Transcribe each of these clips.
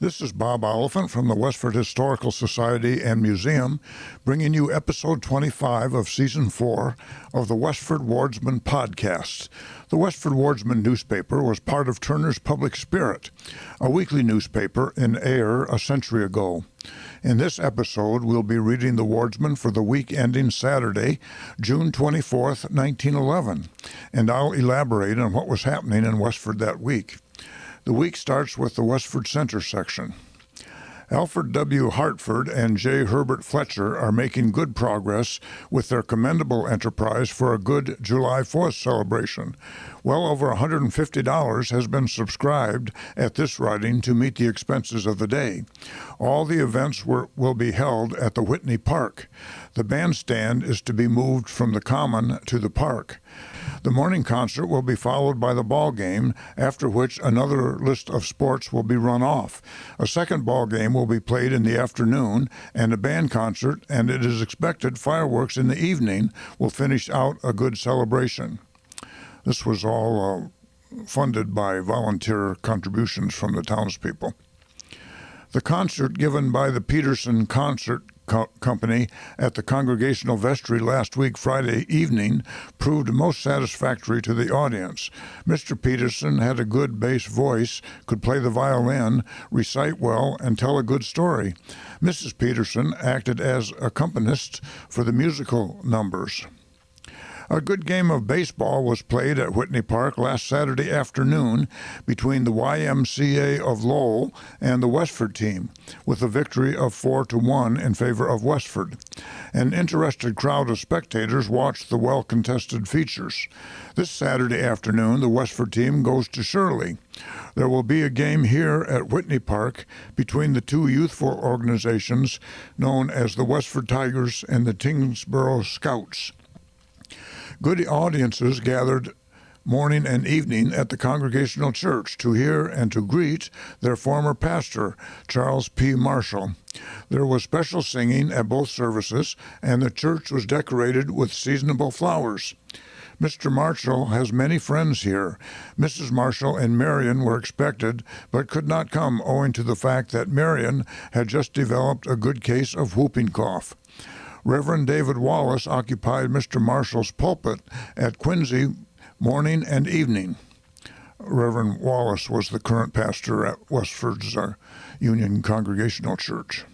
This is Bob Oliphant from the Westford Historical Society and Museum, bringing you episode 25 of season 4 of the Westford Wardsman podcast. The Westford Wardsman newspaper was part of Turner's Public Spirit, a weekly newspaper in Ayer a century ago. In this episode, we'll be reading the Wardsman for the week ending Saturday, June 24th, 1911, and I'll elaborate on what was happening in Westford that week. The week starts with the Westford Center section. Alfred W. Hartford and J. Herbert Fletcher are making good progress with their commendable enterprise for a good July 4th celebration. Well over $150 has been subscribed at this writing to meet the expenses of the day. All the events will be held at the Whitney Park. The bandstand is to be moved from the Common to the park. The morning concert will be followed by the ball game, after which another list of sports will be run off. A second ball game will be played in the afternoon, and a band concert, and it is expected fireworks in the evening will finish out a good celebration. This was all funded by volunteer contributions from the townspeople. The concert given by the Peterson Concert Company at the Congregational Vestry last week Friday evening proved most satisfactory to the audience. Mr. Peterson had a good bass voice, could play the violin, recite well, and tell a good story. Mrs. Peterson acted as accompanist for the musical numbers. A good game of baseball was played at Whitney Park last Saturday afternoon between the YMCA of Lowell and the Westford team, with a victory of 4-1 in favor of Westford. An interested crowd of spectators watched the well-contested features. This Saturday afternoon, the Westford team goes to Shirley. There will be a game here at Whitney Park between the two youthful organizations known as the Westford Tigers and the Tingsboro Scouts. Good audiences gathered morning and evening at the Congregational Church to hear and to greet their former pastor, Charles P. Marshall. There was special singing at both services, and the church was decorated with seasonable flowers. Mr. Marshall has many friends here. Mrs. Marshall and Marion were expected, but could not come owing to the fact that Marion had just developed a good case of whooping cough. Reverend David Wallace occupied Mr. Marshall's pulpit at Quincy morning and evening. Reverend Wallace was the current pastor at Westford's Union Congregational Church.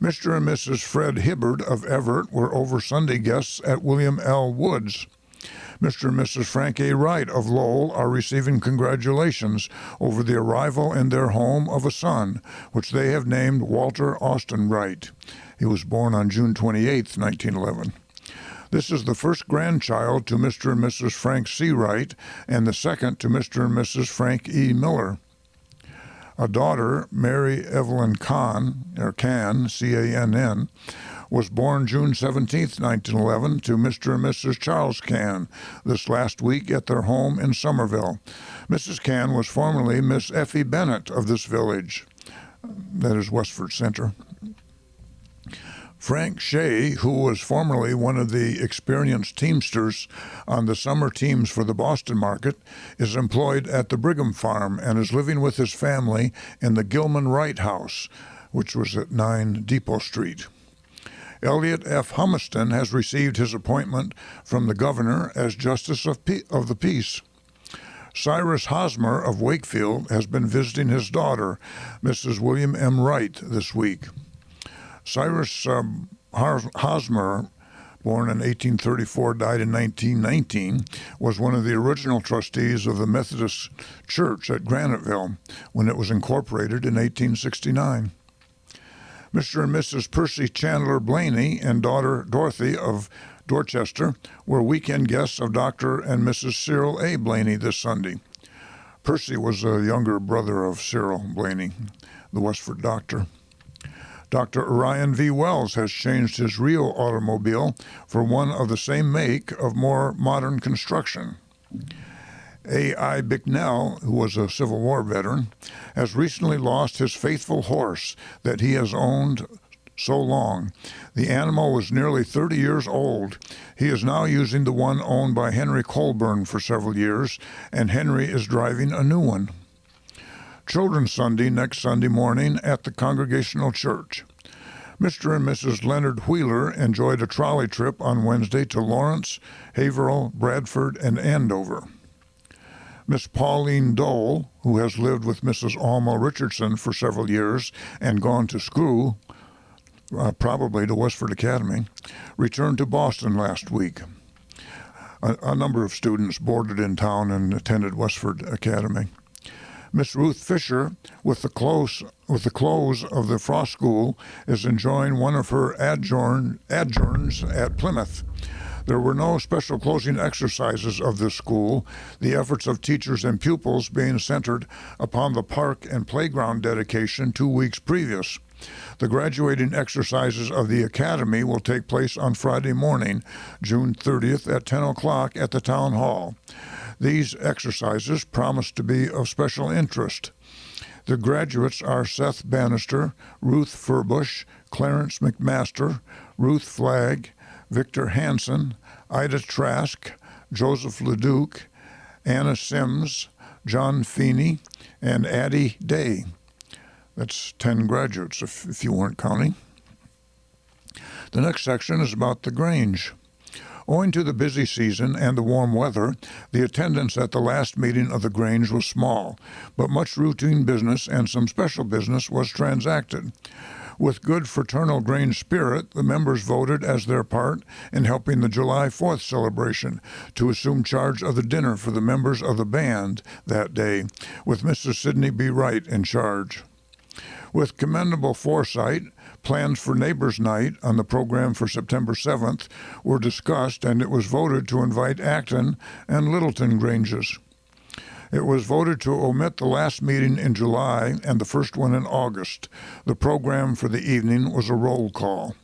Mr. and Mrs. Fred Hibbard of Everett were over Sunday guests at William L. Wood's. Mr. and Mrs. Frank A. Wright of Lowell are receiving congratulations over the arrival in their home of a son, which they have named Walter Austin Wright. He was born on June 28, 1911. This is the first grandchild to Mr. and Mrs. Frank C. Wright and the second to Mr. and Mrs. Frank E. Miller. A daughter, Mary Evelyn Cann, or Cann, C-A-N-N, was born June 17, 1911, to Mr. and Mrs. Charles Cann this last week at their home in Somerville. Mrs. Cann was formerly Miss Effie Bennett of this village, that is Westford Center. Frank Shea, who was formerly one of the experienced teamsters on the summer teams for the Boston market, is employed at the Brigham Farm and is living with his family in the Gilman Wright House, which was at 9 Depot Street. Elliot F. Humiston has received his appointment from the governor as Justice of the Peace. Cyrus Hosmer of Wakefield has been visiting his daughter, Mrs. William M. Wright, this week. Cyrus Hosmer, born in 1834, died in 1919, was one of the original trustees of the Methodist Church at Graniteville when it was incorporated in 1869. Mr. and Mrs. Percy Chandler Blaney and daughter Dorothy of Dorchester were weekend guests of Dr. and Mrs. Cyril A. Blaney this Sunday. Percy was a younger brother of Cyril Blaney, the Westford doctor. Dr. Orion V. Wells has changed his Rio automobile for one of the same make of more modern construction. A.I. Bicknell, who was a Civil War veteran, has recently lost his faithful horse that he has owned so long. The animal was nearly 30 years old. He is now using the one owned by Henry Colburn for several years, and Henry is driving a new one. Children's Sunday next Sunday morning at the Congregational Church. Mr. and Mrs. Leonard Wheeler enjoyed a trolley trip on Wednesday to Lawrence, Haverhill, Bradford, and Andover. Miss Pauline Dole, who has lived with Mrs. Alma Richardson for several years and gone to school, probably to Westford Academy, returned to Boston last week. A number of students boarded in town and attended Westford Academy. Miss Ruth Fisher, with the close of the Frost School, is enjoying one of her adjourns at Plymouth. There were no special closing exercises of this school, the efforts of teachers and pupils being centered upon the park and playground dedication 2 weeks previous. The graduating exercises of the Academy will take place on Friday morning, June 30th at 10 o'clock at the Town Hall. These exercises promise to be of special interest. The graduates are Seth Bannister, Ruth Furbush, Clarence McMaster, Ruth Flagg, Victor Hansen, Ida Trask, Joseph Leduc, Anna Sims, John Feeney, and Addie Day. That's 10 graduates, if you weren't counting. The next section is about the Grange. Owing to the busy season and the warm weather, the attendance at the last meeting of the Grange was small, but much routine business and some special business was transacted. With good fraternal Grange spirit, the members voted as their part in helping the July 4th celebration to assume charge of the dinner for the members of the band that day, with Mrs. Sidney B. Wright in charge. With commendable foresight, plans for Neighbors' Night on the program for September 7th were discussed, and it was voted to invite Acton and Littleton Granges. It was voted to omit the last meeting in July and the first one in August. The program for the evening was a roll call.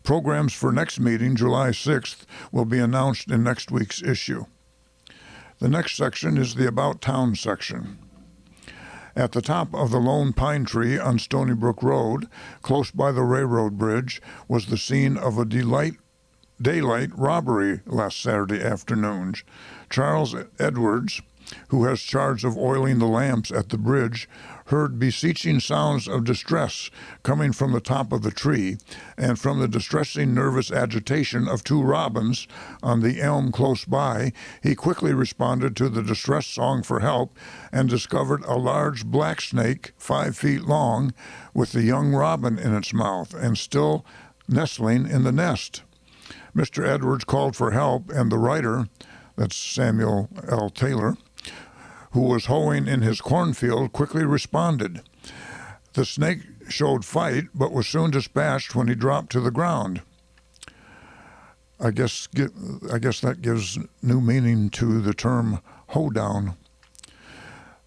Programs for next meeting, July 6th, will be announced in next week's issue. The next section is the About Town section. At the top of the lone pine tree on Stony Brook Road, close by the railroad bridge, was the scene of a daylight robbery last Saturday afternoon. Charles Edwards, who has charge of oiling the lamps at the bridge, heard beseeching sounds of distress coming from the top of the tree, and from the distressing nervous agitation of two robins on the elm close by, he quickly responded to the distress song for help and discovered a large black snake 5 feet long with the young robin in its mouth and still nestling in the nest. Mr. Edwards called for help, and the writer, that's Samuel L. Taylor, who was hoeing in his cornfield, quickly responded. The snake showed fight, but was soon dispatched when he dropped to the ground. I guess that gives new meaning to the term hoedown.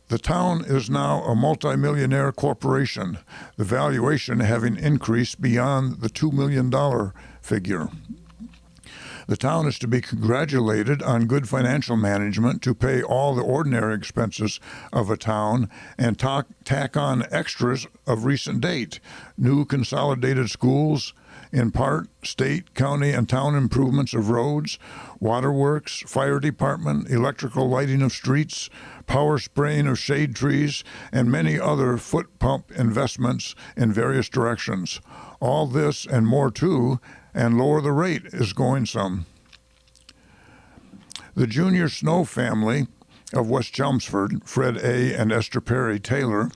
The town is now a multimillionaire corporation, the valuation having increased beyond the $2 million figure. The town is to be congratulated on good financial management to pay all the ordinary expenses of a town and tack on extras of recent date, new consolidated schools, in part, state, county, and town improvements of roads, waterworks, fire department, electrical lighting of streets, power spraying of shade trees, and many other foot pump investments in various directions. All this and more too, and lower the rate is going some. The Junior Snow family of West Chelmsford, Fred A. and Esther Perry Taylor,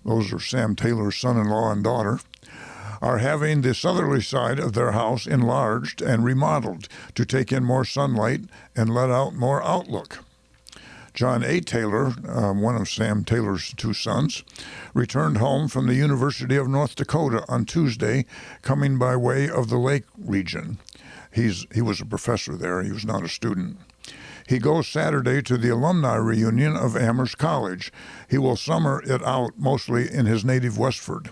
those are Sam Taylor's son-in-law and daughter, are having the southerly side of their house enlarged and remodeled to take in more sunlight and let out more outlook. John A. Taylor, one of Sam Taylor's two sons, returned home from the University of North Dakota on Tuesday, coming by way of the Lake region. He was a professor there. He was not a student. He goes Saturday to the alumni reunion of Amherst College. He will summer it out mostly in his native Westford.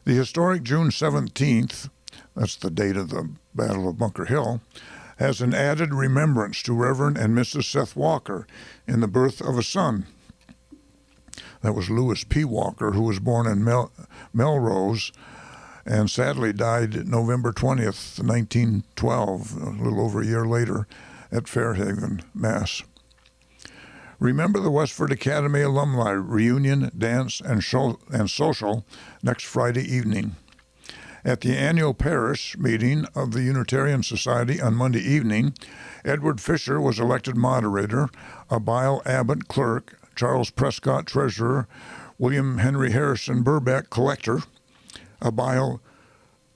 The historic June 17th, that's the date of the Battle of Bunker Hill, has an added remembrance to Reverend and Mrs. Seth Walker in the birth of a son. That was Lewis P. Walker, who was born in Melrose and sadly died November 20th, 1912, a little over a year later, at Fairhaven, Mass. Remember the Westford Academy Alumni Reunion, Dance, and Social next Friday evening. At the annual parish meeting of the Unitarian Society on Monday evening, Edward Fisher was elected moderator, Abile Abbott clerk, Charles Prescott treasurer, William Henry Harrison Burbeck collector, Abile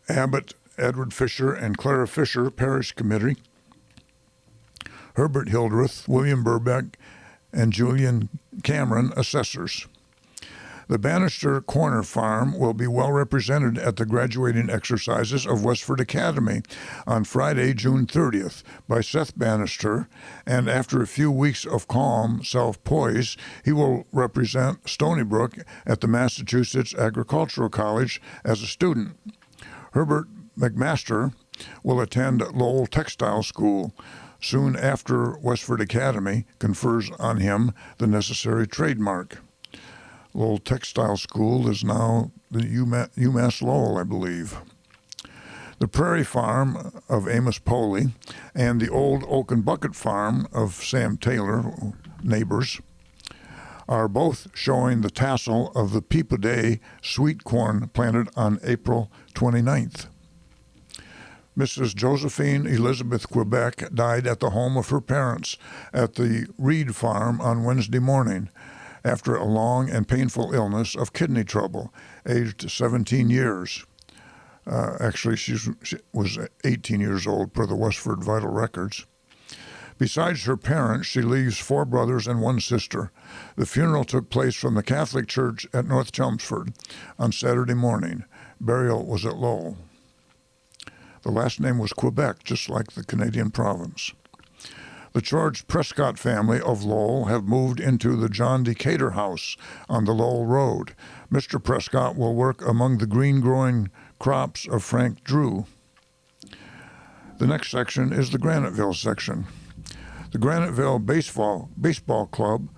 Abbott, Edward Fisher, and Clara Fisher parish committee, Herbert Hildreth, William Burbeck, and Julian Cameron assessors. The Bannister Corner Farm will be well represented at the graduating exercises of Westford Academy on Friday, June 30th by Seth Bannister, and after a few weeks of calm self-poise, he will represent Stony Brook at the Massachusetts Agricultural College as a student. Herbert McMaster will attend Lowell Textile School soon after Westford Academy confers on him the necessary trademark. Lowell Textile School is now the UMass Lowell, I believe. The Prairie Farm of Amos Poley and the Old Oak and Bucket Farm of Sam Taylor, neighbors, are both showing the tassel of the Peapoday sweet corn planted on April 29th. Mrs. Josephine Elizabeth Quebec died at the home of her parents at the Reed Farm on Wednesday morning after a long and painful illness of kidney trouble, aged 17 years. Actually, she was 18 years old per the Westford Vital Records. Besides her parents, she leaves 4 brothers and 1 sister. The funeral took place from the Catholic Church at North Chelmsford on Saturday morning. Burial was at Lowell. The last name was Quebec, just like the Canadian province. The George Prescott family of Lowell have moved into the John Decatur House on the Lowell Road. Mr. Prescott will work among the green-growing crops of Frank Drew. The next section is the Graniteville section. The Graniteville Baseball Club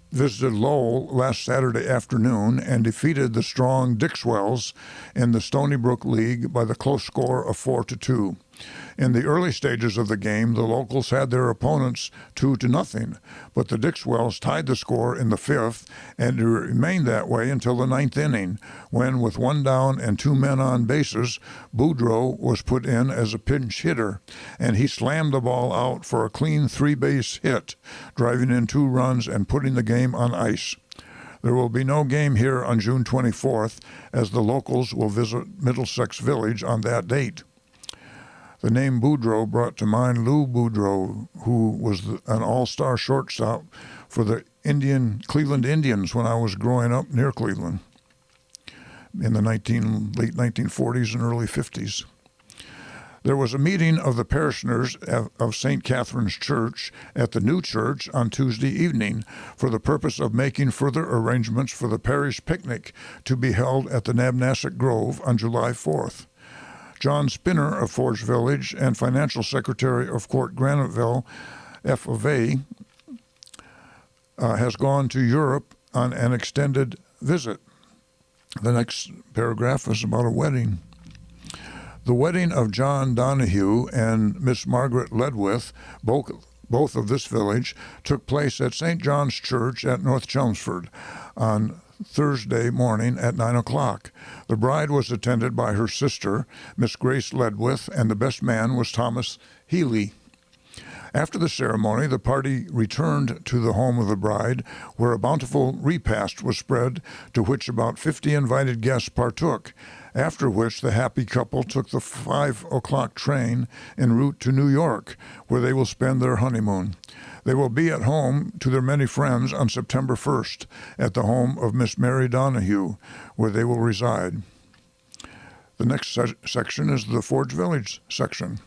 visited Lowell last Saturday afternoon and defeated the strong Dixwells in the Stony Brook League by the close score of 4-2. In the early stages of the game, the locals had their opponents 2-0, but the Dixwells tied the score in the 5th, and it remained that way until the 9th inning, when, with 1 down and 2 men on bases, Boudreau was put in as a pinch hitter, and he slammed the ball out for a clean 3-base hit, driving in 2 runs and putting the game on ice. There will be no game here on June 24th, as the locals will visit Middlesex Village on that date. The name Boudreau brought to mind Lou Boudreau, who was an all-star shortstop for the Cleveland Indians when I was growing up near Cleveland in the late 1940s and early 50s. There was a meeting of the parishioners of St. Catherine's Church at the new church on Tuesday evening for the purpose of making further arrangements for the parish picnic to be held at the Nabnasset Grove on July 4th. John Spinner of Forge Village and Financial Secretary of Court Graniteville, F of A, has gone to Europe on an extended visit. The next paragraph is about a wedding. The wedding of John Donahue and Miss Margaret Ledwith, both of this village, took place at St. John's Church at North Chelmsford on Thursday morning at 9 o'clock. The bride was attended by her sister, Miss Grace Ledwith, and the best man was Thomas Healy. After the ceremony, the party returned to the home of the bride, where a bountiful repast was spread, to which about 50 invited guests partook, after which the happy couple took the 5 o'clock train en route to New York, where they will spend their honeymoon. They will be at home to their many friends on September 1st at the home of Miss Mary Donahue, where they will reside. The next section is the Forge Village section.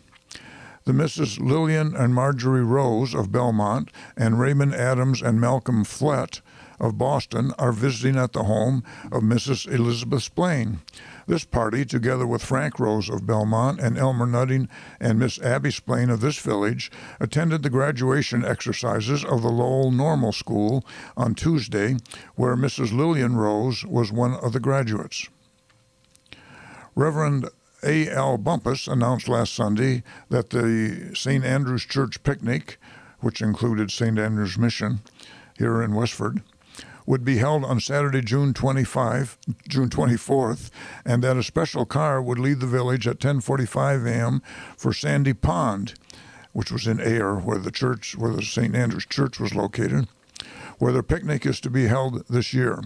The Mrs. Lillian and Marjorie Rose of Belmont and Raymond Adams and Malcolm Flett of Boston are visiting at the home of Mrs. Elizabeth Splain. This party, together with Frank Rose of Belmont and Elmer Nutting and Miss Abby Splain of this village, attended the graduation exercises of the Lowell Normal School on Tuesday, where Mrs. Lillian Rose was one of the graduates. Reverend A.L. Bumpus announced last Sunday that the St. Andrew's Church picnic, which included St. Andrew's Mission, here in Westford, would be held on Saturday, June 24th, and that a special car would leave the village at 10:45 a.m. for Sandy Pond, which was in Ayer, where the St. Andrew's Church was located, where the picnic is to be held this year.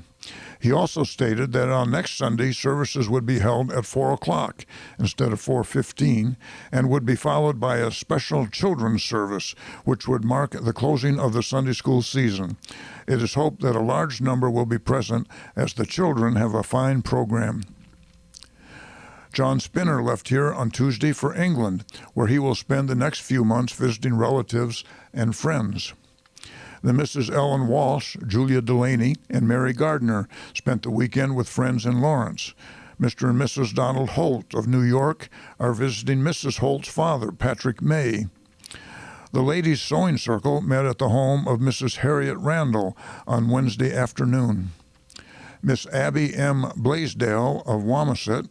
He also stated that on next Sunday, services would be held at 4 o'clock instead of 4:15, and would be followed by a special children's service, which would mark the closing of the Sunday school season. It is hoped that a large number will be present, as the children have a fine program. John Spinner left here on Tuesday for England, where he will spend the next few months visiting relatives and friends. The Mrs. Ellen Walsh, Julia Delaney, and Mary Gardner spent the weekend with friends in Lawrence. Mr. and Mrs. Donald Holt of New York are visiting Mrs. Holt's father, Patrick May. The Ladies' Sewing Circle met at the home of Mrs. Harriet Randall on Wednesday afternoon. Miss Abby M. Blaisdell of Wamisit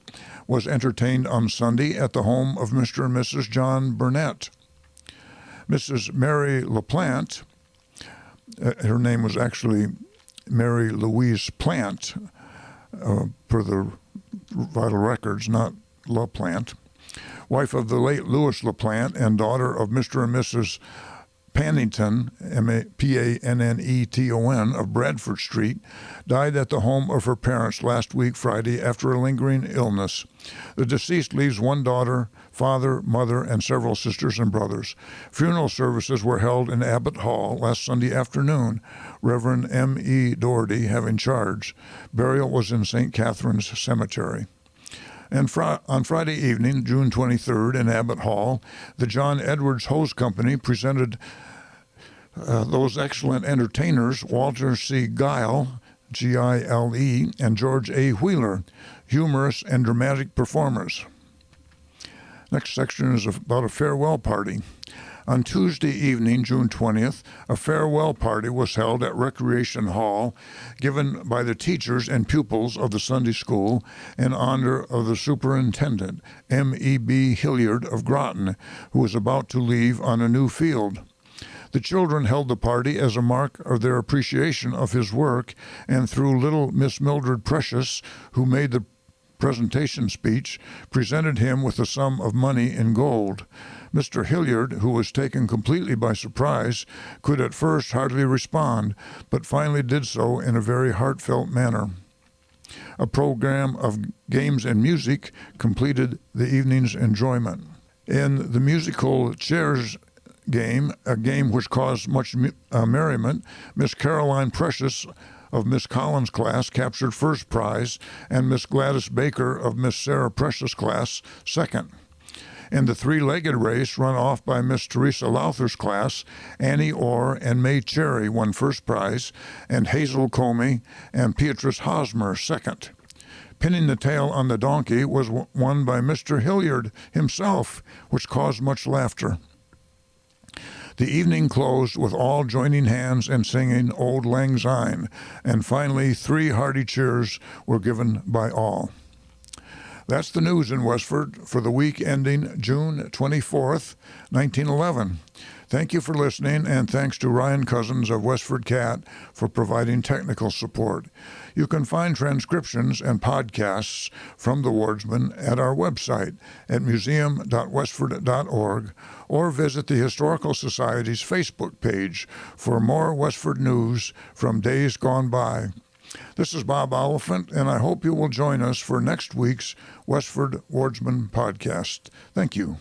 was entertained on Sunday at the home of Mr. and Mrs. John Burnett. Mrs. Mary LaPlante, her name was actually Mary Louise Plant, per the vital records, not LaPlante, wife of the late Louis LaPlante and daughter of Mr. and Mrs. Pannington, Panneton, of Bradford Street, died at the home of her parents last week, Friday, after a lingering illness. The deceased leaves one daughter, father, mother, and several sisters and brothers. Funeral services were held in Abbott Hall last Sunday afternoon, Reverend M.E. Doherty having charge. Burial was in St. Catherine's Cemetery. And on Friday evening, June 23rd, in Abbott Hall, the John Edwards Hose Company presented those excellent entertainers, Walter C. Guile, Gile, and George A. Wheeler, humorous and dramatic performers. Next section is about a farewell party. On Tuesday evening, June 20th, a farewell party was held at Recreation Hall, given by the teachers and pupils of the Sunday School in honor of the superintendent, M.E.B. Hilliard of Groton, who was about to leave on a new field. The children held the party as a mark of their appreciation of his work, and through little Miss Mildred Precious, who made the presentation speech, presented him with a sum of money in gold. Mr. Hilliard, who was taken completely by surprise, could at first hardly respond, but finally did so in a very heartfelt manner. A program of games and music completed the evening's enjoyment. In the musical chairs game, a game which caused much merriment, Miss Caroline Precious of Miss Collins' class captured first prize, and Miss Gladys Baker of Miss Sarah Precious' class second. In the three-legged race run off by Miss Teresa Lowther's class, Annie Orr and May Cherry won first prize, and Hazel Comey and Beatrice Hosmer second. Pinning the tail on the donkey was won by Mr. Hilliard himself, which caused much laughter. The evening closed with all joining hands and singing Auld Lang Syne, and finally 3 hearty cheers were given by all. That's the news in Westford for the week ending June 24th, 1911. Thank you for listening, and thanks to Ryan Cousins of Westford CAT for providing technical support. You can find transcriptions and podcasts from the Wardsman at our website at museum.westford.org, or visit the Historical Society's Facebook page for more Westford news from days gone by. This is Bob Oliphant, and I hope you will join us for next week's Westford Wardsman podcast. Thank you.